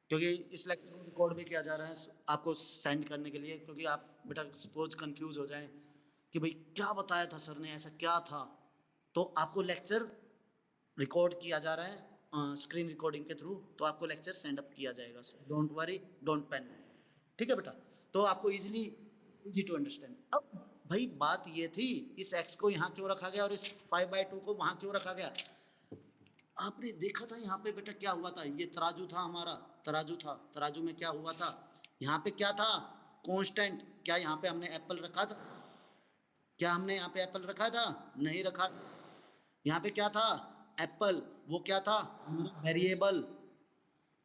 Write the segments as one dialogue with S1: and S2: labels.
S1: क्योंकि इस लेक्चर को रिकॉर्ड भी किया जा रहा है आपको सेंड करने के लिए, क्योंकि आप बेटा सपोज कंफ्यूज हो जाएं कि भाई क्या बताया था सर ने, ऐसा क्या था, तो आपको लेक्चर रिकॉर्ड किया जा रहा है स्क्रीन रिकॉर्डिंग के थ्रू, तो आपको लेक्चर सेंड अप किया जाएगा। डोंट वरी, डोंट पैनिक, ठीक है बेटा। तो आपको इजी टू अंडरस्टैंड। अब भाई बात ये थी, इस एक्स को यहाँ क्यों रखा गया और इस 5/2 को वहां क्यों रखा गया। आपने देखा था यहाँ पे बेटा क्या हुआ था, ये तराजू था हमारा, तराजू था, तराजू में क्या हुआ था, यहाँ पे क्या था, कांस्टेंट। क्या यहाँ पे हमने एप्पल रखा था, क्या हमने यहाँ पे एप्पल रखा था, नहीं रखा। यहाँ पे क्या था, एप्पल, वो क्या था, वेरिएबल,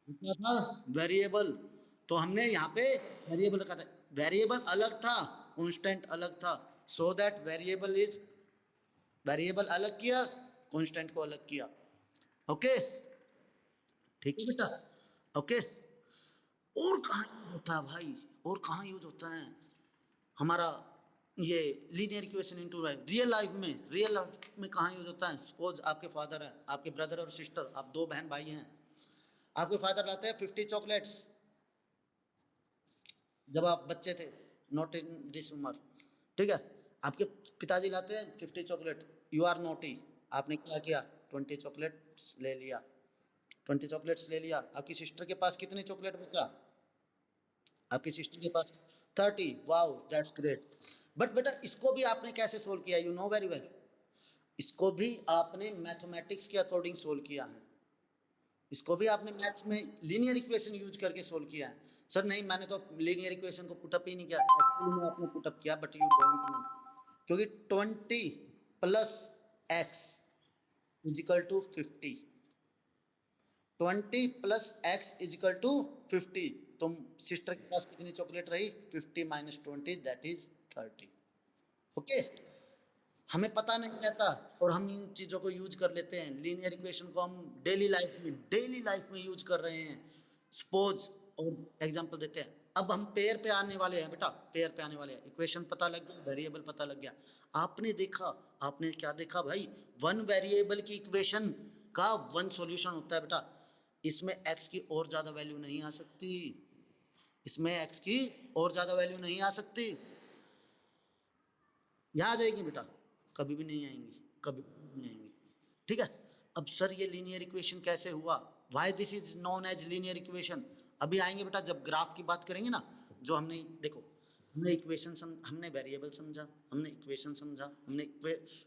S1: क्या था, वेरिएबल। तो हमने यहाँ पे वेरिएबल रखा था, वेरिएबल अलग था, कांस्टेंट अलग था, सो दैट वेरिएबल अलग किया, कांस्टेंट को अलग किया। ओके, ठीक है बेटा, ओके। और कहाँ यूज होता है भाई, और कहाँ यूज होता है हमारा ये linear equation into real life में, रियल लाइफ में कहाँ यूज होता है। सपोज आपके फादर है, आपके ब्रदर और सिस्टर, आप दो बहन भाई हैं, आपके फादर लाते हैं 50 चॉकलेट्स जब आप बच्चे थे, नॉट इन दिस उम्र, ठीक है। आपके पिताजी लाते हैं 50 चॉकलेट, यू आर नोटी, आपने क्या किया, 20 चॉकलेट्स ले लिया, 20 चॉकलेट्स ले लिया। आपकी सिस्टर के पास कितने चॉकलेट बचा, आपकी सिस्टर के पास 30, वाओ दैट्स ग्रेट। बट बेटा इसको भी आपने कैसे सोल्व किया, यू नो वेरी वेल, इसको भी आपने मैथमेटिक्स के अकॉर्डिंग सोल्व किया है, इसको भी आपने मैथ्स में लीनियर इक्वेशन यूज करके सोल्व किया है। सर नहीं, मैंने तो लीनियर इक्वेशन को पुटअप ही नहीं किया, एक्चुअली में आपने पुटअप किया, बट यू डोंट नो, क्योंकि 20 plus x is equal to 50, 20 plus x is equal to 50, तो सिस्टर के पास कितनी चॉकलेट रही, 50 माइनस 20 दैट इज 30। ओके, हमें पता नहीं रहता और हम इन चीजों को यूज कर लेते हैं, लीनियर इक्वेशन को हम डेली लाइफ में यूज कर रहे हैं। सपोज और एग्जांपल देते हैं, अब हम पेयर पे आने वाले हैं बेटा, पेयर पे आने वाले हैं, इक्वेशन पता लग गया, वेरिएबल पता लग गया। आपने देखा, आपने क्या देखा भाई, वन वेरिएबल की इक्वेशन का वन सॉल्यूशन होता है बेटा, इसमें एक्स की और ज्यादा वैल्यू नहीं आ सकती, इसमें एक्स की और ज्यादा वैल्यू नहीं आ सकती। यहाँ आ जाएगी बेटा, कभी भी नहीं आएंगी, कभी भी नहीं आएंगी, ठीक है। अब सर ये लीनियर इक्वेशन कैसे हुआ, why this is known as linear equation, अभी आएंगे बेटा जब ग्राफ की बात करेंगे ना। जो हमने देखो, हमने इक्वेशन हमने वेरिएबल समझा, हमने इक्वेशन समझा, हमने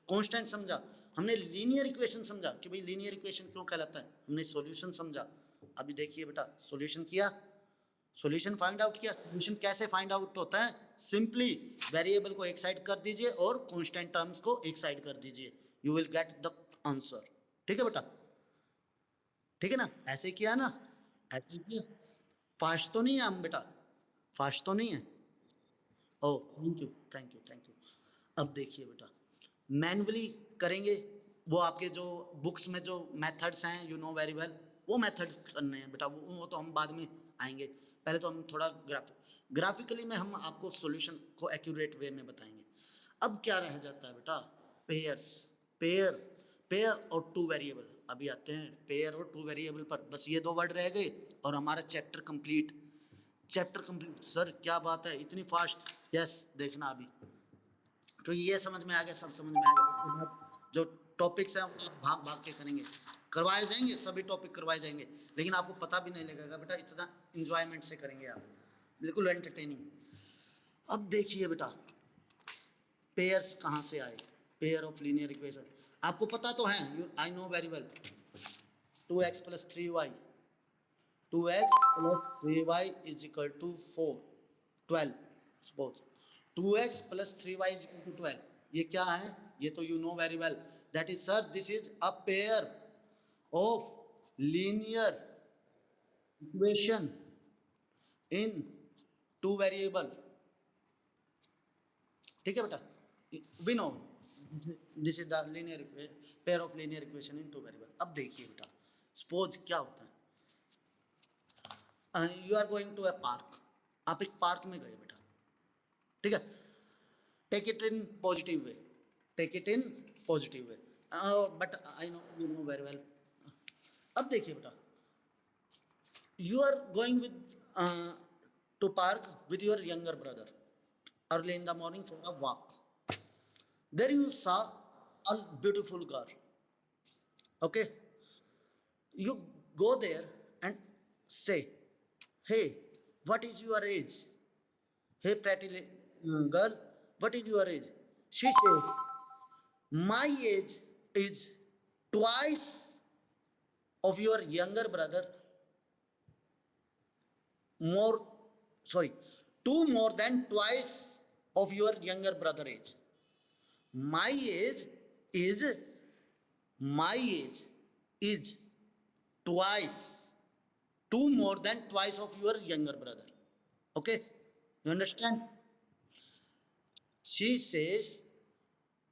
S1: कांस्टेंट समझा, हमने लीनियर इक्वेशन समझा कि भाई लीनियर इक्वेशन क्यों कहलाता है, हमने सॉल्यूशन समझा। अभी देखिए बेटा, सॉल्यूशन किया, सॉल्यूशन फाइंड आउट किया। सॉल्यूशन कैसे फाइंड आउट होता है, सिंपली वेरिएबल को एक साइड कर दीजिए और कांस्टेंट टर्म्स को एक साइड कर दीजिए, you will get the answer, ठीक है बेटा, ठीक है ना, ऐसे किया ना, ऐसे किया। फास्ट तो नहीं है हम बेटा, फास्ट तो नहीं है। Oh thank you, thank you, thank you. अब देखिए बेटा, मैनुअली करेंगे, वो आपके जो बुक्स में जो मेथड्स हैं, यू नो वेरी वेल, वो मेथड्स करने हैं बेटा, वो तो हम बाद में आएंगे। पहले तो हम थोड़ा ग्राफिकली में हम आपको सॉल्यूशन को एक्यूरेट वे में बताएंगे। अब क्या रह जाता है बेटा, पेयर्स, पेयर, पेयर और टू वेरिएबल। अभी आते हैं पेयर और टू वेरिएबल पर, बस ये दो वर्ड रह गए और हमारा chapter complete, chapter complete. Sir क्या बात है, इतनी फास्ट, यस देखना अभी, क्योंकि ये समझ में आ गया, सब समझ में आ गया, उसके बाद जो टॉपिक्स हैं वो भाग भाग के करेंगे, करवाए जाएंगे, सभी टॉपिक करवाए जाएंगे, लेकिन आपको पता भी नहीं लगेगा बेटा, इतना इंजॉयमेंट से करेंगे आप, बिल्कुल एंटरटेनिंग। अब देखिए बेटा, पेयर्स कहाँ से आए, पेयर ऑफ लीनियर इक्वेशन आपको पता तो है, you I know very well, 2x plus 3y, 2x plus 3y is equal to 4, 12, suppose 2x plus 3y is equal to 12, ये क्या है, ये तो you know very well, that is sir this is a pair of linear equation in two variable, ठीक है बेटा, we know this is the linear pair of linear equation in two variable. अब देखिए बेटा, सपोज क्या होता है, you are going to a park, आप एक पार्क में गए बेटा, ठीक है, take it in positive way, take it in positive way, but I know you know very well. अब देखिए बेटा, You are going with to park with your younger brother early in the morning for a walk. There you saw a beautiful girl. Okay, you go there and say, "Hey, what is your age? Hey, pretty girl, what is your age?" She says, "My age is twice of your younger brother, more, sorry, two more than twice of your younger brother age. My age is, my age is twice, two more than twice of your younger brother." Okay, you understand? She says,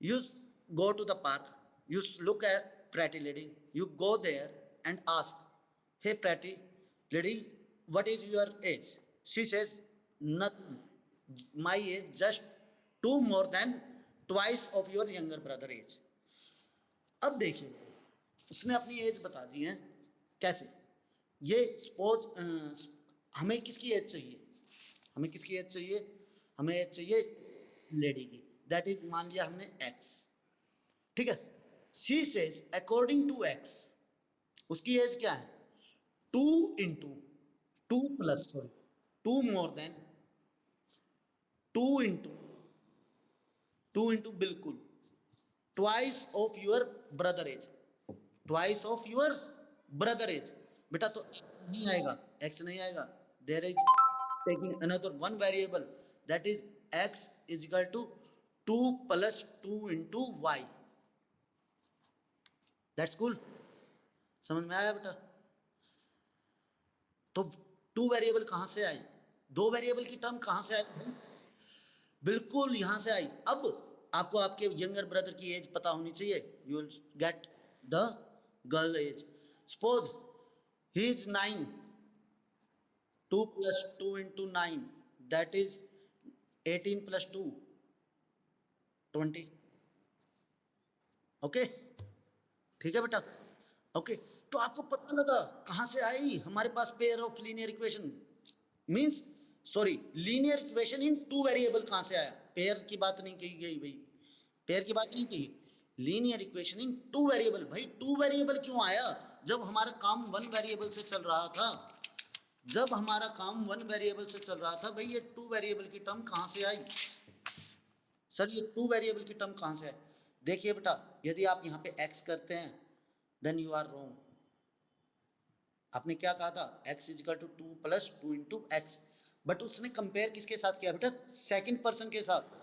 S1: you go to the park, you look at pretty lady, you go there and ask, "Hey, pretty lady, what is your age?" She says, "Nothing. My age just two more than twice of your younger brother age." अब देखिए, उसने अपनी as बता दी है। कैसे? ये suppose हमें किसकी एज चाहिए? हमें किसकी एज चाहिए? हमें एज चाहिए लेडी की। दैट इज, मान लिया हमने एक्स। ठीक है। She says according to x, उसकी एज क्या है? Two into, two plus, sorry, two more than, two into, two into बिल्कुल twice of your brother age, twice of your brother age. बेटा तो नहीं आएगा, एक्स नहीं आएगा। There is taking another one variable, that is x is equal to two plus two into y. That's cool. समझ में आया बेटा? तो टू वेरिएबल कहां से आई? दो वेरिएबल की टर्म कहां से आई? बिल्कुल यहां से आई। अब आपको आपके यंगर ब्रदर की एज पता होनी चाहिए। You will get the girl age. Suppose he is 9, 2 plus 2 into 9, that is 18 plus 2, 20। Okay, ठीक है बेटा? ओके, तो आपको पता लगा कहां से आई हमारे पास pair of linear equation. Means, sorry, linear equation in two variable कहां से आया? पेयर की बात नहीं कही गई भाई, पेयर की बात नहीं कही। Linear equation in two variable. भाई टू वेरिएबल क्यों आया? जब हमारा काम वन वेरिएबल से चल रहा था, जब हमारा काम वन वेरिएबल से चल रहा था, भाई ये टू वेरिएबल की टर्म कहां से आई? सर ये टू वेरिएबल की टर्म कहां से आई? देखिए बेटा, यदि आप यहां पे एक्स करते हैं, देन यू आर रॉन्ग। आपने क्या कहा था? x is equal to two plus two into x. But उसने कंपेयर किसके साथ किया बेटा? सेकंड पर्सन के साथ।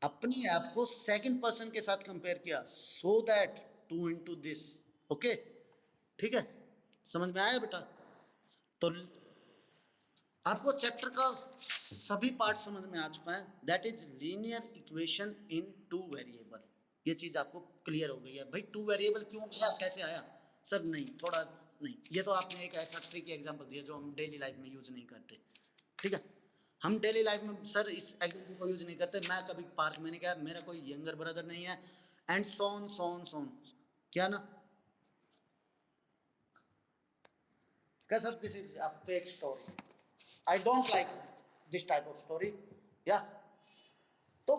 S1: अपनी ऐप को सेकंड पर्सन के साथ कंपेयर किया, so that two into this. Okay, ठीक है? समझ में आया बेटा? तो आपको चैप्टर का सभी पार्ट समझ में आ चुका है। That is linear equation in two variable. ये चीज आपको क्लियर हो गई है। भाई टू वेरिएबल क्यों आया, कैसे आया? सर नहीं, थोड़ा नहीं, ये तो आपने एक ऐसा ट्रिक एग्जांपल दिया जो हम डेली लाइफ में यूज नहीं करते। ठीक है, हम डेली लाइफ में सर इस एग्जांपल को यूज नहीं करते। मैं कभी पार्क में नहीं गया, मेरा कोई यंगर ब्रदर नहीं है, एंड सोन सोन सोन, क्या ना? क्या sir? This is a fake story, I don't like this type of story. या तो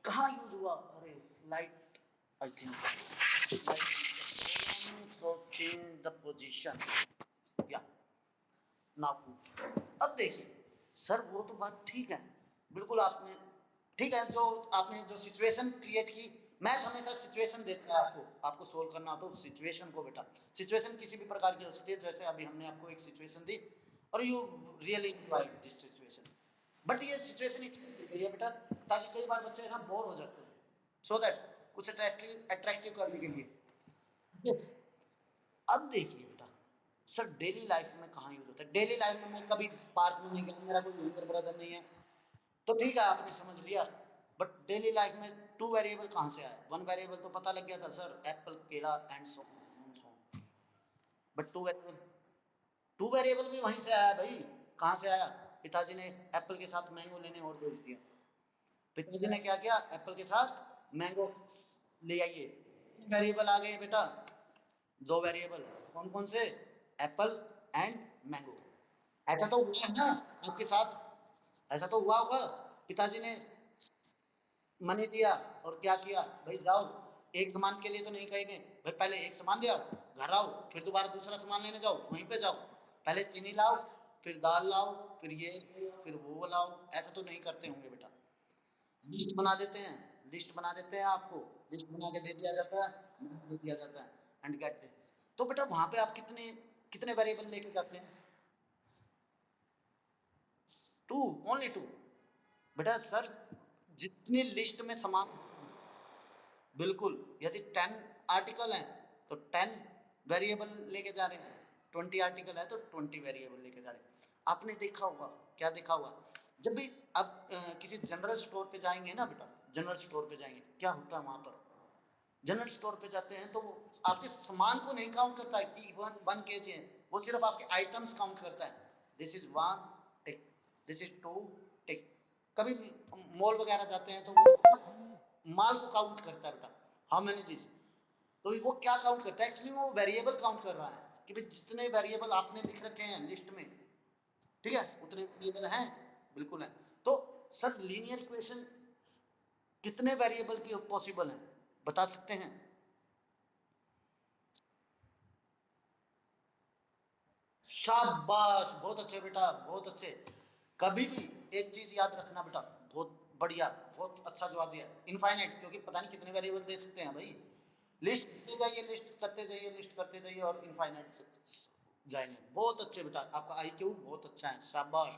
S1: कहाँ यूज हुआ? अरे light, I think so change the position, या नाउ। अब देखिए सर, वो तो बात ठीक है, बिल्कुल आपने ठीक है, जो आपने जो सिचुएशन क्रिएट की। मैथ हमेशा सिचुएशन देता है आपको, आपको सोल्व करना हो तो सिचुएशन को बेटा। सिचुएशन किसी भी प्रकार की हो सकती है, जैसे अभी हमने आपको एक सिचुएशन दी और you really enjoy this situation. But ये सिचुएशन इसलिए दी गई है बेटा, ताकि कई बार बच्चे ना बोर हो जाते हैं, सो दैट कुछ अट्रैक्टिव अट्रैक्टिव करने के लिए। अब देखिए बेटा, सर डेली लाइफ में कहाँ यूज होता है? डेली लाइफ में मैं कभी पार्क में नहीं गया, मेरा कोई यंगर ब्रदर नहीं है, तो ठीक है आपने समझ लिया। बट डेली लाइफ में टू वेरिएबल कहाँ से आया? वन वेरिएबल तो पता लग गया था सर, एप्पल, केला and so on. But two variable, two variable भी वहीं से आया भाई। कहाँ से आया? पिताजी ने एप्पल के साथ मैंगो लेने और भेज दिया। पिताजी ने क्या किया? एप्पल के साथ मैंगो ले आइए। वेरिएबल आ गए बेटा, दो वेरिएबल। कौन कौन से? Apple and mango. ऐसा तो हुआ है ना आपके साथ, ऐसा तो हुआ होगा, पिताजी ने मनी दिया और क्या किया, भाई जाओ एक सामान के लिए तो नहीं कहेंगे भाई पहले एक सामान ले आओ, घर आओ, फिर दोबारा दूसरा सामान लेने जाओ, वहीं पे जाओ, पहले चीनी लाओ, फिर दाल लाओ, फिर ये, फिर वो लाओ, ऐसा तो नहीं करते होंगे बेटा। लिस्ट बना देते हैं, लिस्ट बना देते हैं, आपको लिस्ट बना के दे दिया जाता है, दे दिया जाता है एंड गेट। तो बेटा वहां पे आप कितने कितने वेरिएबल लेके जाते हैं? Two, only two. बेटा सर जितनी लिस्ट में सामान, बिल्कुल, यदि 10 आर्टिकल हैं तो 10 वेरिएबल लेके जा रहे हैं, 20 आर्टिकल है तो 20 वेरिएबल लेके जा रहे हैं। आपने देखा होगा, क्या देखा होगा, जब भी आप किसी जनरल स्टोर पे जाएंगे ना बेटा, जनरल स्टोर पे जाएंगे क्या होता है वहां पर, जनरल स्टोर पे जाते हैं तो वो आपके सामान को नहीं काउंट करता है कि 1 kg है, वो सिर्फ आपके आइटम्स काउंट करता है, this is 1 tick, this is 2 टिक। कभी भी मॉल वगैरह जाते हैं तो वो माल को काउंट करता है बेटा, हाउ मेनी दिस, तो वो क्या काउंट करता है, एक्चुअली वो वेरिएबल काउंट कर रहा है कि भाई जितने वेरिएबल आपने लिख रखे हैं लिस्ट में, ठीक है, उतने वेरिएबल हैं, बिल्कुल है। तो सर लीनियर इक्वेशन कितने वेरिएबल की पॉसिबल है, बता सकते हैं? शाबाश, बहुत अच्छे बेटा, बहुत अच्छे। कभी भी एक चीज याद रखना बेटा, बहुत बढ़िया, बहुत अच्छा जवाब दिया, इनफाइनाइट, क्योंकि पता नहीं कितने वेरिएबल दे सकते हैं भाई, लिस्ट करते जाइए, लिस्ट करते जाइए, लिस्ट करते जाइए और इनफाइनाइट जाएंगे। बहुत अच्छे बेटा, आपका आईक्यू बहुत अच्छा है, शाबाश,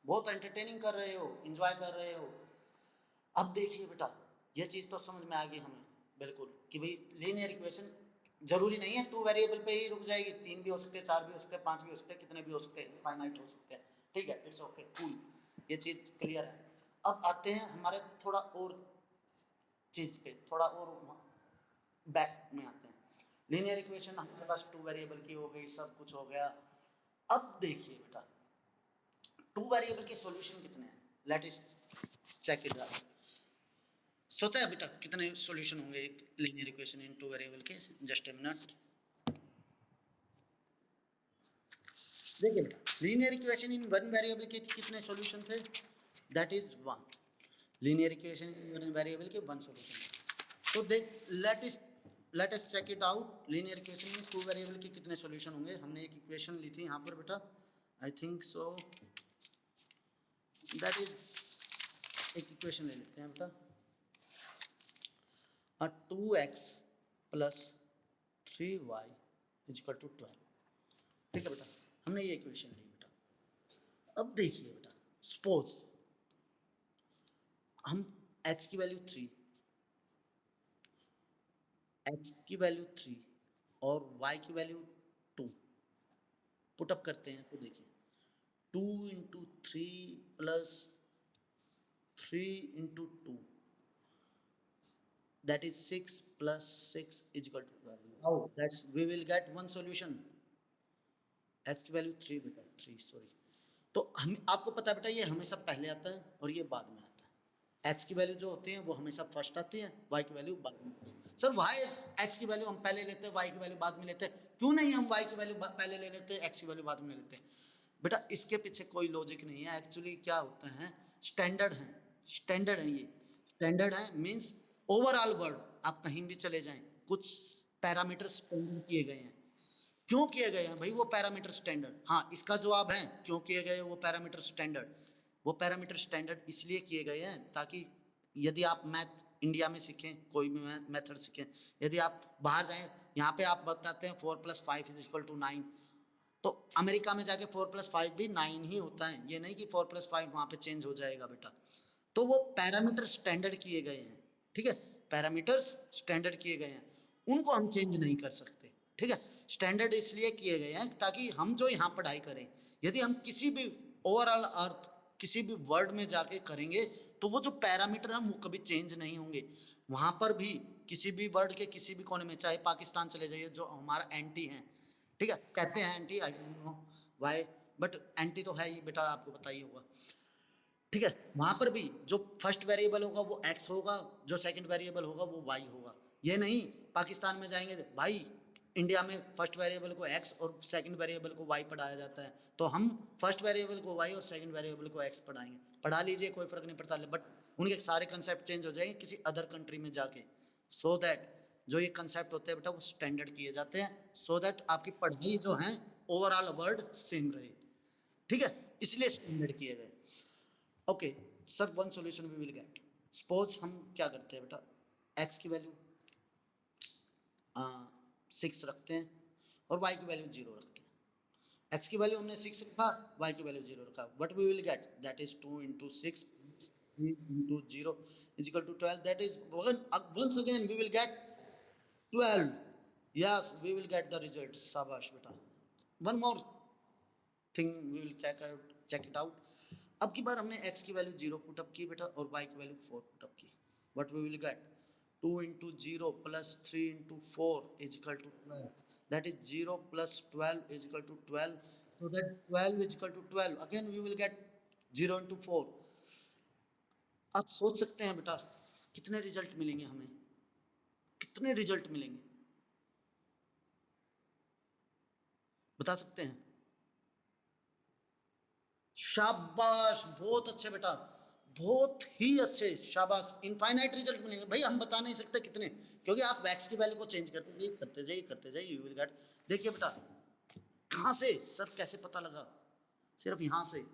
S1: बहुत एंटरटेनिंग कर रहे हो, एंजॉय कर रहे हो। अब देखिए बेटा, ये चीज तो समझ में आ गई हमें, बिल्कुल, कि भाई लीनियर इक्वेशन जरूरी नहीं है 2 वेरिएबल पे ही रुक जाएगी, 3 भी हो सकते हैं, 4 भी हो सकते हैं, 5 भी हो सकते हैं, कितने भी हो सकते हैं, फाइनाइट हो सकते हैं, ठीक है, इट्स ओके, कूल, ये चीज क्लियर है। अब आते हैं हमारे थोड़ा और चीज पे, थोड़ा और बैक में आते हैं। लीनियर इक्वेशन हमारे पास 2 वेरिएबल की हो गई, सब कुछ हो गया। अब देखिए बेटा 2 वेरिएबल के सॉल्यूशन कितने हैं, लेट इस चेक इट आउट। सोचा है बेटा कितने सॉल्यूशन होंगे एक लीनियर इक्वेशन इन 2 वेरिएबल के, जस्ट ए मिनट। देखिए बेटा लीनियर इक्वेशन इन 1 वेरिएबल के कितने सॉल्यूशन थे, that is 1, linear equation in 1 variable के 1 सॉल्यूशन। तो देख let us check it out, linear equation में 2 वेरिएबल के कितने सॉल्यूशन होंगे। हमने एक इक्वेशन ली थी यहाँ पर बेटा, I think so that is, एक इक्वेशन ले लेते हैं बेटा, 2x plus 3y equal to 12, ठीक है बेटा, हमने ये इक्वेशन ली बेटा। अब देखिए बेटा, सपोज हम x की वैल्यू 3, x की वैल्यू 3 और y की वैल्यू 2 पुटअप करते हैं, तो देखिए 2 into 3 plus 3 into 2, that is 6 plus 6 is equal to 12. How? That's we will get one solution. x की वैल्यू 3 बेटा, 3 सॉरी, तो हम आपको पता है बेटा ये हमेशा पहले आता है और ये बाद में आता है। x की वैल्यू जो होती है वो हमेशा फर्स्ट आती है, y की वैल्यू बाद में आती है। सर y x की वैल्यू हम पहले लेते हैं, y की वैल्यू बाद में लेते हैं, क्यों नहीं हम y की वैल्यू पहले ले लेते हैं, x की वैल्यू बाद में लेते हैं? बेटा इसके पीछे कोई लॉजिक नहीं है, एक्चुअली क्या होता है, स्टैंडर्ड है, स्टैंडर्ड है, ये स्टैंडर्ड है, मीन्स ओवरऑल वर्ड, आप कहीं भी चले जाएं कुछ पैरामीटर स्टैंडर्ड किए गए हैं। क्यों किए गए हैं भाई वो पैरामीटर स्टैंडर्ड? हाँ, इसका जवाब है क्यों किए गए वो पैरामीटर स्टैंडर्ड। वो पैरामीटर स्टैंडर्ड इसलिए किए गए हैं ताकि यदि आप मैथ इंडिया में सीखें, कोई भी मेथड सीखें, यदि आप बाहर जाएं, यहाँ पे आप बताते हैं 4+5 इज इक्वल टू 9, तो अमेरिका में जाके 4+5 भी 9 ही होता है, ये नहीं कि 4+5 वहाँ पे चेंज हो जाएगा बेटा। तो वो पैरामीटर स्टैंडर्ड किए गए हैं, ठीक है, पैरामीटर्स स्टैंडर्ड किए गए हैं, उनको हम चेंज नहीं कर सकते, ठीक है। स्टैंडर्ड इसलिए किए गए हैं ताकि हम जो यहाँ पढ़ाई करें, यदि हम किसी भी ओवरऑल अर्थ किसी भी वर्ड में जाके करेंगे तो वो जो पैरामीटर हैं वो कभी चेंज नहीं होंगे। वहाँ पर भी किसी भी वर्ल्ड के किसी भी कोने में, चाहे पाकिस्तान चले जाइए जो हमारा एंटी है, ठीक है, कहते हैं anti, I don't know why, but anti तो है ही बेटा, आपको बताइए होगा, ठीक है। वहां पर भी जो फर्स्ट वेरिएबल होगा वो x होगा, जो सेकंड वेरिएबल होगा वो y होगा। ये नहीं पाकिस्तान में जाएंगे भाई इंडिया में फर्स्ट वेरिएबल को x और सेकंड वेरिएबल को y पढ़ाया जाता है, तो हम फर्स्ट वेरिएबल को y और सेकंड वेरिएबल को x पढ़ाएंगे। पढ़ा लीजिए, कोई फर्क नहीं पड़ता, बट उनके सारे कंसेप्ट चेंज हो जाएंगे किसी अदर कंट्री में जाके, सो दैट जो ये कंसेप्ट होते हैं बेटा वो स्टैंडर्ड किए जाते हैं, सो दैट आपकी पढ़ाई जो है ओवरऑल वर्ड सेम रहे, ठीक है, इसलिए स्टैंडर्ड किए गए। Okay sir, one solution we will get. Suppose हम क्या करते हैं बेटा, x की वैल्यू 6 रखते हैं और y की वैल्यू 0 रखते हैं। x की वैल्यू हमने 6 रखा, y की वैल्यू 0 रखा, what we will get, that is 2 into 6 3 into 0 is equal to 12, that is once again we will get 12, yes we will get the result, शाबाश बेटा। one more thing we will check it out। अब की बार हमने x की value 0 put up की बेटा और y की वैल्यू 4 पुट अप की, what we will get, 2 into 0 plus 3 into 4 is equal to 12, that is 0 plus 12 is equal to 12, so that 12 is equal to 12, again we will get 0 into 4। आप सोच सकते हैं बेटा कितने रिजल्ट मिलेंगे हमें, कितने रिजल्ट मिलेंगे, बता सकते हैं? शाबाश, बहुत अच्छे बेटा, बहुत ही अच्छे, शाबाश, इनफाइनाइट रिजल्ट मिलेंगे भाई, हम बता नहीं सकते कितने, क्योंकि आप वैक्स की वैल्यू को चेंज करते जाइए करते जाइए करते जाइए, यू विल गेट। देखिए बेटा कहाँ से सर कैसे पता लगा, सिर्फ यहाँ से,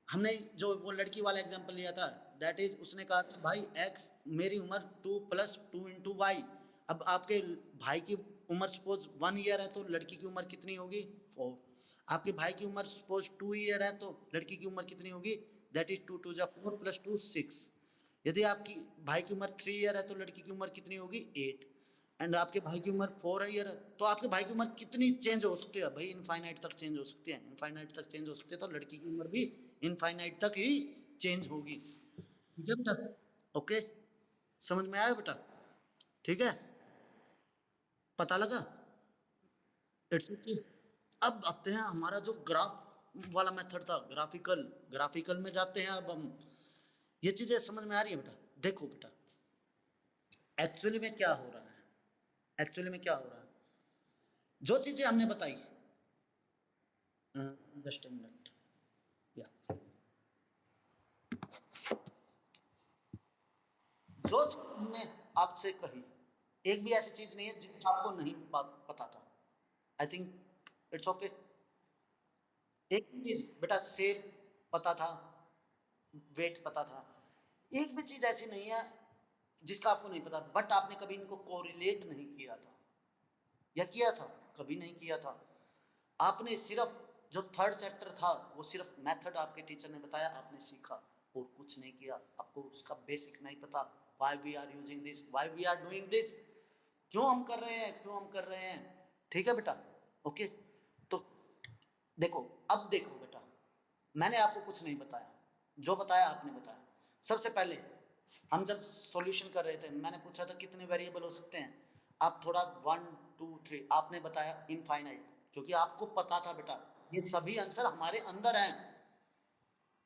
S1: हमने जो वो लड़की वाला एग्जांपल लिया था, दैट इज उसने कहा था भाई x मेरी उम्र 2 plus 2 into y। अब आपके भाई की उम्र सपोज 1 ईयर है तो लड़की की उम्र कितनी होगी, 4। आपके भाई की उम्र सपोज 2 ईयर है तो लड़की की उम्र कितनी होगी, दैट इज 2 2 4 plus 2 6। यदि आपकी भाई की उम्र 3 ईयर है तो लड़की की उम्र कितनी होगी, 8। एंड आपके भाई की उम्र 4 ईयर है, तो आपके भाई की उम्र कितनी चेंज हो सकती है भाई, इनफाइनाइट तक चेंज हो सकती है, इनफाइनाइट तक चेंज हो सकती है, तो लड़की की उम्र भी इनफाइनाइट तक ही चेंज होगी, ठीक है बेटा, ओके, समझ में आया बेटा, ठीक है, पता लगा, इट्स ओके। अब आते हैं हमारा जो ग्राफ वाला मेथड था, ग्राफिकल, ग्राफिकल में जाते हैं अब हम, ये चीजें समझ में आ रही है बेटा, देखो बेटा एक्चुअली में क्या हो रहा है, एक्चुअली में क्या हो रहा है, जो चीजें हमने बताई, जस्ट अ मिनट, या जो हमने आपसे कही, एक भी ऐसी चीज नहीं है जिसको आपको नहीं पता था, आई थिंक इट्स ओके। एक भी चीज बेटा, सेब पता था, वेट पता था, एक भी चीज ऐसी नहीं है जिसका आपको नहीं पता, बट आपने कभी इनको कोरिलेट नहीं किया था, या किया था, कभी नहीं किया था। आपने सिर्फ जो थर्ड चैप्टर था वो सिर्फ मेथड आपके टीचर ने बताया, आपने सीखा और कुछ नहीं किया, आपको उसका बेसिक नहीं पता, why we are using this, why we are doing this, क्यों हम कर रहे हैं, क्यों हम कर रहे हैं, ठीक है बेटा, ओके। तो देखो, अब देखो बेटा, मैंने आपको कुछ नहीं बताया, जो बताया आपने बताया। सबसे पहले हम जब सॉल्यूशन कर रहे थे, मैंने पूछा था कितने वेरिएबल हो सकते हैं, आप थोड़ा 1 2 3 आपने बताया इनफाइनाइट, क्योंकि आपको पता था बेटा ये सभी आंसर हमारे अंदर हैं।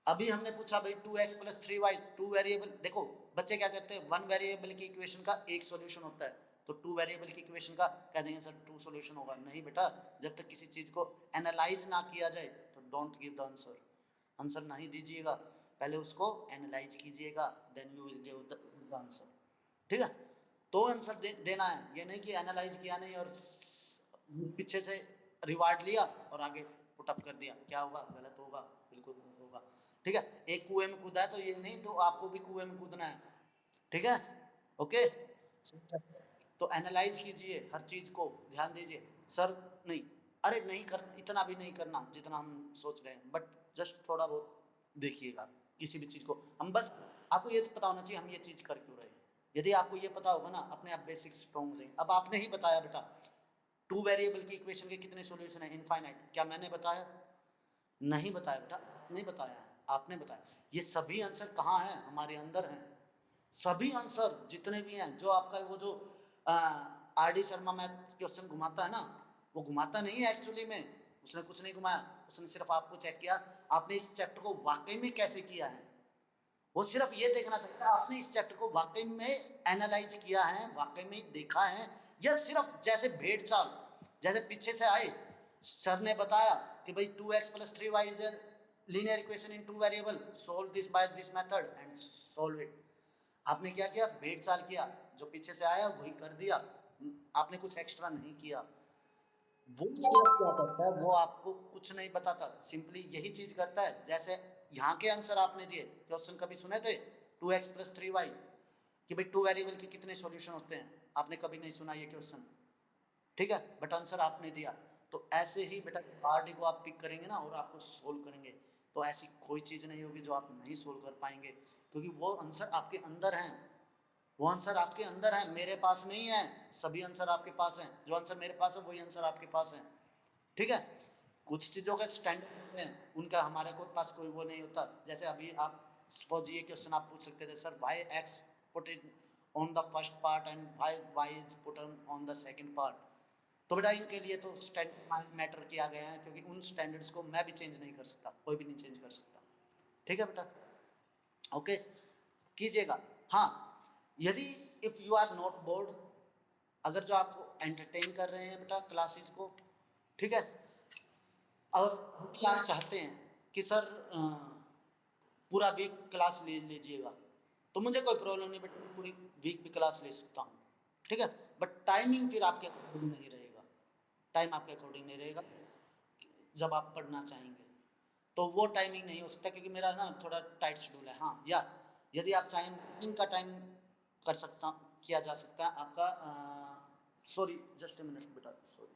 S1: अभी हमने पूछा भाई 2x plus 3y, 2 वेरिएबल, देखो बच्चे क्या करते हैं, 1 वेरिएबल की इक्वेशन का एक सॉल्यूशन होता है, तो 2 वेरिएबल की इक्वेशन का कह देंगे सर 2 सॉल्यूशन होगा, नहीं बेटा, जब तक किसी चीज को एनालाइज ना किया जाए तो don't give the answer, answer नहीं दीजिएगा, पहले उसको एनालाइज कीजिएगा, then you will give the answer, ठीक है। तो आंसर देना है, ये नहीं कि एनालाइज किया नहीं और पीछे से रिवार्ड लिया और आगे पुटअप कर दिया, क्या होगा, गलत होगा, बिल्कुल गलत होगा, ठीक है। एक कुएं में कूदा है तो ये नहीं तो आपको भी कुएं में कूदना है, ठीक है, ओके। तो एनालाइज कीजिए हर चीज को, ध्यान दीजिए, सर नहीं, अरे नहीं कर, इतना भी नहीं करना जितना हम सोच रहे हैं, बट जस्ट थोड़ा बहुत देखिएगा किसी भी चीज को, हम बस आपको ये पता होना चाहिए हम ये चीज कर क्यों रहे हैं, यदि आपको ये पता होगा ना अपने आप बेसिक स्ट्रॉन्ग हो जाएंगे। अब आपने ही बताया बेटा 2 वेरिएबल की इक्वेशन के कितने सॉल्यूशन है, इनफाइनाइट, क्या मैंने बताया, नहीं बताया बेटा, नहीं बताया है, आपने बताया, ये सभी आंसर कहाँ हैं, हमारे अंदर हैं, सभी आंसर जितने भी हैं, जो आपका वो जो R D Sharma math question घुमाता है ना, वो घुमाता नहीं है एक्चुअली में, उसने कुछ नहीं घुमाया, उसने सिर्फ आपको चेक किया आपने इस चैप्टर को वाकई में कैसे किया है, वो सिर्फ ये देखना चाहता है आपने इस चैप्टर को वाकई में एनालाइज किया है, वाकई में देखा है, या सिर्फ जैसे भेड़ चाल, जैसे पीछे से आए सर ने बताया कि भाई 2x + 3y is a linear equation in 2 variable, solve this by this method and solve it. आपने क्या किया? भेड़ चाल किया, जो पीछे से आया वही कर दिया, आपने कुछ एक्स्ट्रा नहीं किया। वो क्या करता है, वो आपको कुछ नहीं बताता, सिंपली यही चीज करता है। जैसे यहाँ के आंसर आपने दिए, क्वेश्चन कभी सुने थे 2x + 3y कि भाई 2 वेरिएबल के कितने सॉल्यूशन होते हैं? आपने कभी नहीं सुना ये क्वेश्चन, ठीक है, बट आंसर आपने दिया। तो ऐसे ही बेटा आरडी को आप पिक करेंगे ना और आपको सोल्व करेंगे, तो ऐसी कोई चीज नहीं होगी जो आप नहीं सोल्व कर पाएंगे, क्योंकि वो आंसर आपके अंदर हैं, वो आंसर आपके अंदर है, मेरे पास नहीं है। सभी आंसर आपके पास हैं, जो आंसर मेरे पास है वही आंसर आपके पास है, ठीक है। कुछ चीजों के स्टैंडर्ड हैं, उनका हमारे को पास कोई वो नहीं होता। जैसे अभी आप सपोज ये क्वेश्चन आप पूछ सकते थे, sir why x put it on the first part and y is put on the second part. तो बेटा इनके लिए तो स्टैंडर्ड मैटर किया गया है, क्योंकि उन स्टैंडर्ड्स को मैं भी चेंज नहीं कर सकता, कोई भी नहीं चेंज कर सकता, ठीक है बेटा, ओके कीजिएगा। हाँ, यदि if you are not bored, अगर जो आपको एंटरटेन कर रहे हैं बेटा क्लासेस को, ठीक है, और आप चाहते हैं कि सर पूरा वीक क्लास ले लीजिएगा, तो मुझे कोई प्रॉब्लम नहीं बेटा, पूरी वीक भी क्लास ले सकता हूँ, ठीक है, बट टाइमिंग फिर आपके अकॉर्डिंग नहीं रहेगा, टाइम आपके अकॉर्डिंग नहीं रहेगा जब आप पढ़ना चाहेंगे, तो वो टाइमिंग नहीं हो सकता, क्योंकि मेरा ना थोड़ा टाइट शेड्यूल है। हाँ, या यदि आप चाहें मॉर्निंग का टाइम कर सकता किया जा सकता है आपका, सॉरी जस्ट ए मिनट बेटा, सॉरी